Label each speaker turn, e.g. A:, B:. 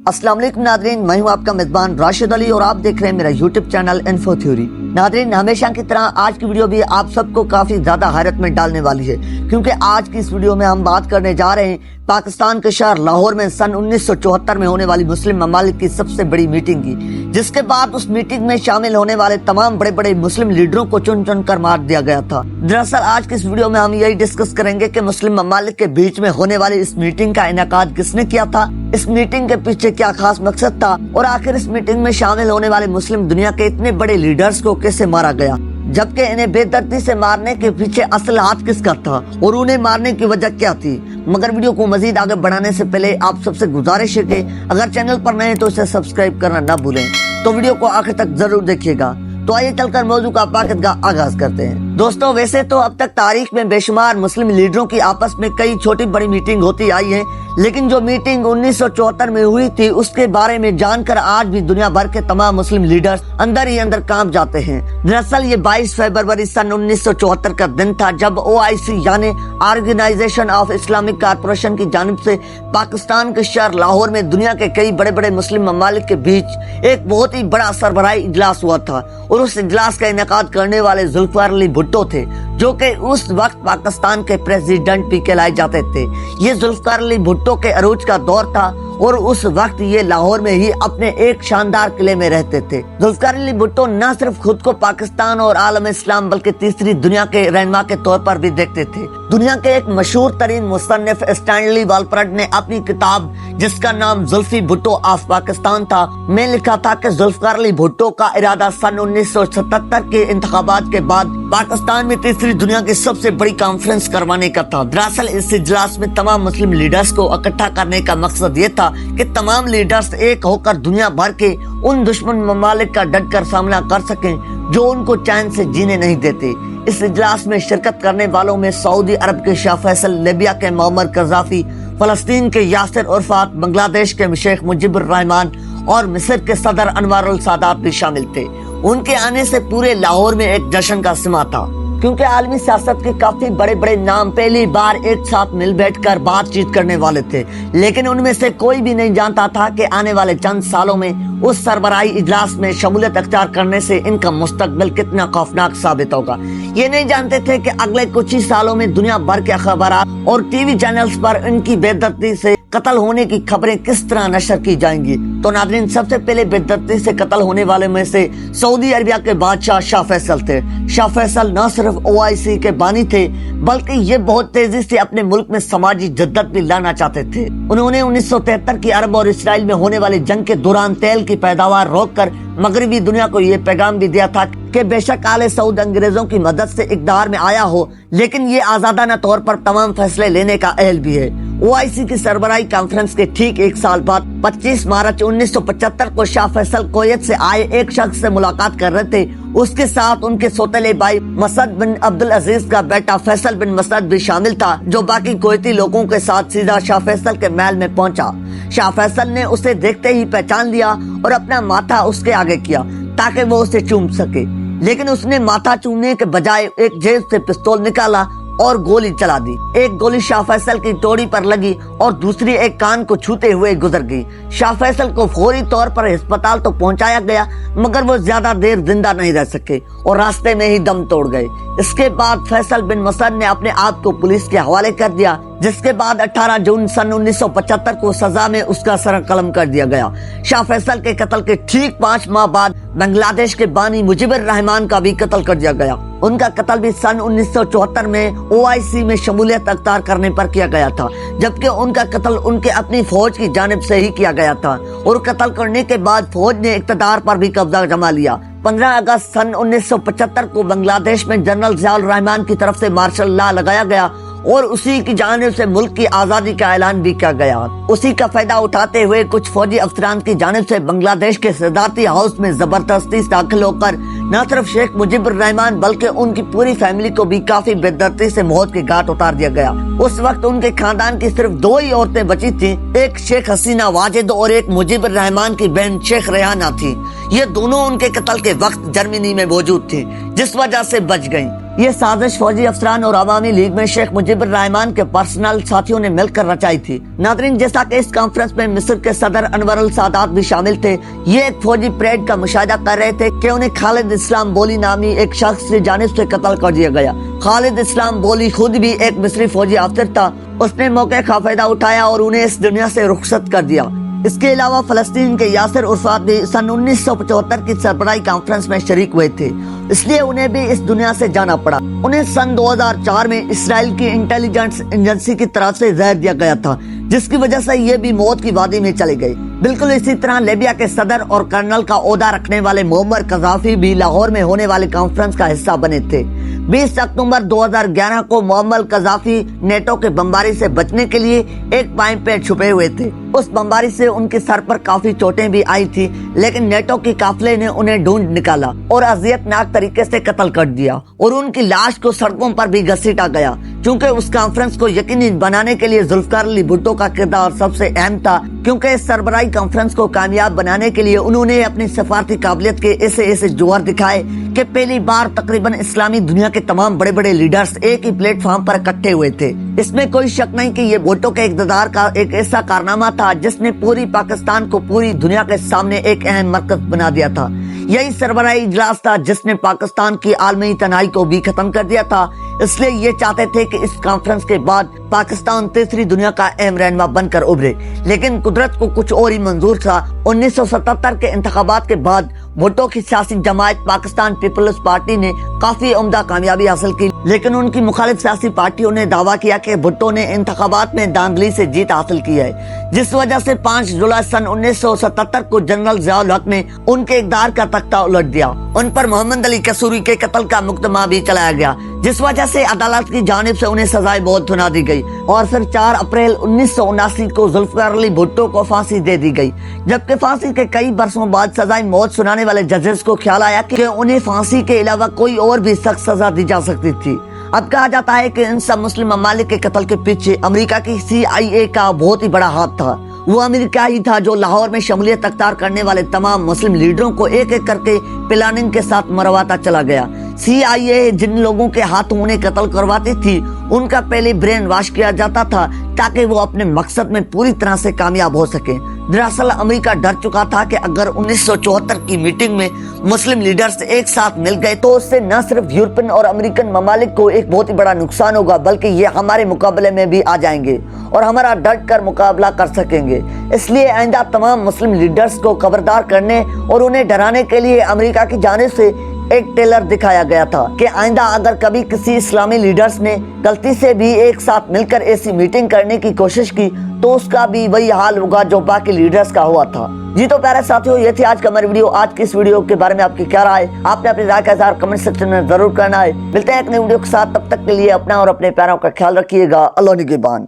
A: अस्सलाम वालेकुम नादरीन, मैं हूं आपका मेजबान राशिद अली और आप देख रहे हैं मेरा YouTube channel info theory. Nadreen, हमेशा की तरह आज की वीडियो भी आप सबको काफी ज्यादा हैरत में डालने वाली है, क्योंकि आज की इस वीडियो में हम बात करने जा रहे हैं पाकिस्तान के शहर लाहौर में सन 1974 में होने वाली मुस्लिम ममालिक की सबसे बड़ी मीटिंग की, जिसके बाद उस मीटिंग में शामिल होने वाले तमाम बड़े बड़े मुस्लिम लीडरों को चुन चुन कर मार दिया गया था। दरअसल आज की इस वीडियो में हम यही डिस्कस करेंगे कि मुस्लिम ममालिक के बीच में होने वाली इस मीटिंग का इनेकाद किसने किया था, इस मीटिंग के पीछे क्या खास मकसद था और आखिर इस मीटिंग में शामिल होने वाले मुस्लिम दुनिया के इतने बड़े लीडर्स को कैसे मारा गया, जबकि इन्हें बेदर्दी से मारने के पीछे असल हाथ किसका था और उन्हें मारने की वजह क्या थी। मगर वीडियो को मजीद आगे बढ़ाने से पहले आप सबसे गुजारिश है कि अगर चैनल पर नए हैं तो इसे सब्सक्राइब करना ना भूलें, तो वीडियो को आखिर तक जरूर देखिएगा। तो आइए चलकर मौजू का पाकिद का आगाज करते हैं। दोस्तों, वैसे तो अब तक तारीख में बेशुमार मुस्लिम लीडरों की आपस में कई छोटी बड़ी मीटिंग होती आई है, लेकिन जो मीटिंग 1974 में हुई थी उसके बारे में जानकर आज भी दुनिया भर के तमाम मुस्लिम लीडर्स अंदर ही अंदर कांप जाते हैं। दरअसल ये 22 फरवरी सन 1974 का दिन था जब OIC यानी ऑर्गेनाइजेशन ऑफ इस्लामिक कॉर्पोरेशन की जानिब से पाकिस्तान के शहर लाहौर में दुनिया के कई बड़े बड़े मुस्लिम ममालिक के बीच एक बहुत ही बड़ा सरबराही इजलास हुआ था और उस इजलास का इनेकाद करने वाले जुल्फिकार अली भुट्टो थे, जो कि उस वक्त पाकिस्तान के प्रेसिडेंट भी कहलाए जाते थे। ये जुल्फिकार अली भुट्टो के अरूज का दौर था और उस वक्त ये लाहौर में ही अपने एक शानदार किले में रहते थे। जुल्फिकार अली भुट्टो न सिर्फ खुद को पाकिस्तान और आलम इस्लाम बल्कि तीसरी दुनिया के रहनुमा के तौर पर भी देखते थे। दुनिया के एक मशहूर तरीन मुसन्निफ स्टैनली वालपर्ट ने अपनी किताब जिसका नाम जुल्फी भुट्टो ऑफ पाकिस्तान था में लिखा था कि जुल्फिकार अली भुट्टो का इरादा सन 1977 के इंतखाबात के बाद पाकिस्तान में तीसरी दुनिया की सबसे बड़ी कॉन्फ्रेंस करवाने का था। दरअसल इस इजलास में तमाम मुस्लिम लीडर्स को इकट्ठा करने का मकसद ये था कि तमाम लीडर्स एक होकर दुनिया भर के उन दुश्मन ममालिक का डट कर सामना कर सकें जो उनको चैन से जीने नहीं देते। इस इजलास में शिरकत करने वालों में सऊदी अरब के शाह फैसल, लीबिया के मुअम्मर कज़ाफी, फलस्तीन के यासिर अरफात, बांग्लादेश के शेख मुजीबुर रहमान और मिस्र के सदर अनवारुल सादात भी शामिल थे। उनके आने से पूरे लाहौर में एक जश्न का समा था, क्योंकि आलमी सियासत के काफी बड़े बड़े नाम पहली बार एक साथ मिल बैठकर बातचीत करने वाले थे, लेकिन उनमें से कोई भी नहीं जानता था कि आने वाले चंद सालों में उस सरबराही इजलास में शमूलियत अख्तियार करने से इनका मुस्तकबिल कितना खौफनाक साबित होगा। ये नहीं जानते थे कि अगले कुछ ही सालों में दुनिया भर के अखबारात और टीवी चैनल्स पर इनकी बेदर्दी से कत्ल होने की खबरें किस तरह नशर की जाएंगी। तो नाज़रीन, सबसे पहले बेदर्दी से कत्ल होने वाले में से सऊदी अरबिया के बादशाह शाह फैसल थे। शाह फैसल न सिर्फ OIC के बानी थे बल्कि ये बहुत तेजी से अपने मुल्क में समाजी जद्दत भी लाना चाहते थे। उन्होंने 1973 की अरब और इसराइल में होने वाली जंग के दौरान तेल की पैदावार रोककर मगरबी दुनिया को ये पैगाम भी दिया था कि बेशक आले सऊद अंग्रेजों की मदद से इक़्तिदार में आया हो, लेकिन ये आजादाना तौर पर तमाम फैसले लेने का अहल भी है। OIC की सरबराही कॉन्फ्रेंस के ठीक एक साल बाद 25 मार्च 1975 को शाह फैसल कुवैत से आए एक शख्स से मुलाकात कर रहे थे। उसके साथ उनके सौतेले भाई मसद बिन अब्दुल अजीज का बेटा फैसल बिन मसद भी शामिल था, जो बाकी कुवैती लोगों के साथ सीधा शाह फैसल के महल में पहुंचा। शाह फैसल ने उसे देखते ही पहचान लिया और अपना माथा उसके आगे किया ताकि वो उसे चूम सके, लेकिन उसने माथा चूमने के बजाय एक जेब से पिस्तौल निकाला और गोली चला दी। एक गोली शाह फैसल की टोड़ी पर लगी और दूसरी एक कान को छूते हुए गुजर गई। शाह फैसल को फौरी तौर पर अस्पताल तो पहुंचाया गया, मगर वो ज्यादा देर जिंदा नहीं रह सके और रास्ते में ही दम तोड़ गए। इसके बाद फैसल बिन मसद ने अपने आप को पुलिस के हवाले कर दिया, जिसके बाद 18 जून सन 1975 को सजा में उसका सर कलम कर दिया गया। शाह फैसल के कत्ल के ठीक 5 माह बाद बांग्लादेश के बानी मुजीबुर रहमान का भी कत्ल कर दिया गया। उनका कत्ल भी सन 1974 में OIC में शमूलियत अख्तियार करने पर किया गया था, जबकि उनका कत्ल उनके अपनी फौज की जानिब से ही किया गया था और कत्ल करने के बाद फौज ने इक़्तिदार पर भी कब्जा जमा लिया। 15 अगस्त सन 1975 को बांग्लादेश में जनरल ज़ियाउर रहमान की तरफ से मार्शल लॉ लगाया गया और उसी की जानिब से मुल्क की आजादी का ऐलान भी किया गया। उसी का फायदा उठाते हुए कुछ फौजी अफसरान की जानिब से बांग्लादेश के सदारती हाउस में जबरदस्ती दाखिल होकर न सिर्फ शेख मुजीबुर रहमान बल्कि उनकी पूरी फैमिली को भी काफी बेदर्दी से मौत के घाट उतार दिया गया। उस वक्त उनके खानदान की सिर्फ 2 ही औरतें बची थीं, एक शेख हसीना वाजिद और एक मुजीबुर रहमान की बहन शेख रेहाना थी। ये दोनों उनके कत्ल के वक्त जर्मनी में मौजूद थी, जिस वजह से बच गयी। ये साजिश फौजी अफसरान और अवामी लीग में शेख मुजीबुर रहमान के पर्सनल साथियों ने मिलकर रचाई थी। नादरीन, जैसा कि इस कॉन्फ्रेंस में मिस्र के सदर अनवर अल सादात भी शामिल थे, ये एक फौजी परेड का मुशाहिदा कर रहे थे कि उन्हें खालिद इस्लाम बोली नामी एक शख्स की जानिब से कत्ल कर दिया गया। खालिद इस्लाम बोली खुद भी एक मिस्री फौजी अफसर था। उसने मौके का फायदा उठाया और उन्हें इस दुनिया से रुखसत कर दिया। इसके अलावा फलस्तीन के यासिर उरफात भी सन 1975 की सरबराही कॉन्फ्रेंस में शरीक हुए थे, इसलिए उन्हें भी इस दुनिया से जाना पड़ा। उन्हें सन 2004 में इसराइल की इंटेलिजेंस एजेंसी की तरफ से जहर दिया गया था, जिसकी वजह से ये भी मौत की वादी में चले गए। बिल्कुल इसी तरह लीबिया के सदर और कर्नल का ओहदा रखने वाले मुअम्मर कज़ाफ़ी भी लाहौर में होने वाले कॉन्फ्रेंस का हिस्सा बने थे। 20 अक्टूबर 2011 को मुअम्मर कज़ाफ़ी नेटो के बमबारी से बचने के लिए एक पाइप पे छुपे हुए थे। उस बमबारी से उनके सर पर काफी चोटें भी आई थी, लेकिन नेटो की काफिले ने उन्हें ढूंढ निकाला और अजियतनाक तरीके से कत्ल कर दिया और उनकी लाश को सड़कों पर भी घसीटा गया। क्योंकि उस कॉन्फ्रेंस को यकीनी बनाने के लिए जुल्फ़िकार अली भुट्टो का किरदार सबसे अहम था, क्योंकि इस सरबराही कॉन्फ्रेंस को कामयाब बनाने के लिए उन्होंने अपनी सफारती काबिलियत के ऐसे जोहर दिखाए कि पहली बार तकरीबन इस्लामी दुनिया के तमाम बड़े बड़े लीडर्स एक ही प्लेटफॉर्म पर इकट्ठे हुए थे। इसमें कोई शक नहीं कि ये भुट्टो के इक़्तिदार का एक ऐसा कारनामा था जिसने पूरी पाकिस्तान को पूरी दुनिया के सामने एक अहम मरकज बना दिया था। यही सरबराही इजलास था जिसने पाकिस्तान की आलमी तनाई को भी खत्म कर दिया था। इसलिए ये चाहते थे कि इस कॉन्फ्रेंस के बाद पाकिस्तान तीसरी दुनिया का अहम रहनुमा बनकर उभरे, लेकिन कुदरत को कुछ और ही मंजूर था। 1977 के इंतखाबात के बाद भुट्टो की सियासी जमात पाकिस्तान पीपल्स पार्टी ने काफी उम्दा कामयाबी हासिल की, लेकिन उनकी मुखालिफ सियासी पार्टियों ने दावा किया कि भुट्टो ने इंतखाबात में धांधली से जीत हासिल की है, जिस वजह से 5 जुलाई सन 1977 को जनरल ज़ियाउल हक ने उनके इक़्तिदार का तख्ता उलट दिया। उन पर मोहम्मद अली कसूरी के कत्ल का मुकदमा भी चलाया गया, जिस वजह से अदालत की जानिब से उन्हें सजाए मौत सुना दी गई और फिर 4 अप्रैल 1979 को जुल्फ़िकार अली भुट्टो को फांसी दे दी गई। जबकि फांसी के कई बरसों बाद सजाए मौत सुनाने वाले जजेस को ख्याल आया कि उन्हें फांसी के अलावा कोई और भी सख्त सजा दी जा सकती थी। अब कहा जाता है कि इन सब मुस्लिम ममालिक के कत्ल के पीछे अमेरिका की CIA का बहुत ही बड़ा हाथ था। वो अमेरिका ही था जो लाहौर में शमूलियत अख्तियार करने वाले तमाम मुस्लिम लीडरों को एक एक करके प्लानिंग के साथ मरवाता चला गया। CIA जिन लोगों के हाथों उन्हें कत्ल करवाती थी, उनका पहले ब्रेन वॉश किया जाता था ताकि वो अपने मकसद में पूरी तरह से कामयाब हो सके। दरअसल अमेरिका डर चुका था कि अगर 1974 की मीटिंग में मुस्लिम लीडर्स एक साथ मिल गए तो उससे न सिर्फ यूरोपियन और अमेरिकन ममालिक को एक बहुत ही बड़ा नुकसान होगा, बल्कि ये हमारे मुकाबले में भी आ जाएंगे और हमारा डट कर मुकाबला कर सकेंगे। इसलिए आइंदा तमाम मुस्लिम लीडर्स को खबरदार करने और उन्हें डराने के लिए अमेरिका की जानिब से एक टेलर दिखाया गया था कि आइंदा अगर कभी किसी इस्लामी लीडर्स ने गलती से भी एक साथ मिलकर ऐसी मीटिंग करने की कोशिश की तो उसका भी वही हाल होगा जो बाकी लीडर्स का हुआ था। जी तो प्यारे साथियों, ये थी आज का हमारी वीडियो। आज की इस वीडियो के बारे में आपकी क्या राय, आपने अपनी राय का इज़हार कमेंट सेक्शन में जरूर करना है। मिलते हैं एक नई वीडियो के साथ, तब तक के लिए अपना और अपने प्यारों का ख्याल रखिएगा। अल्लाह निगहबान।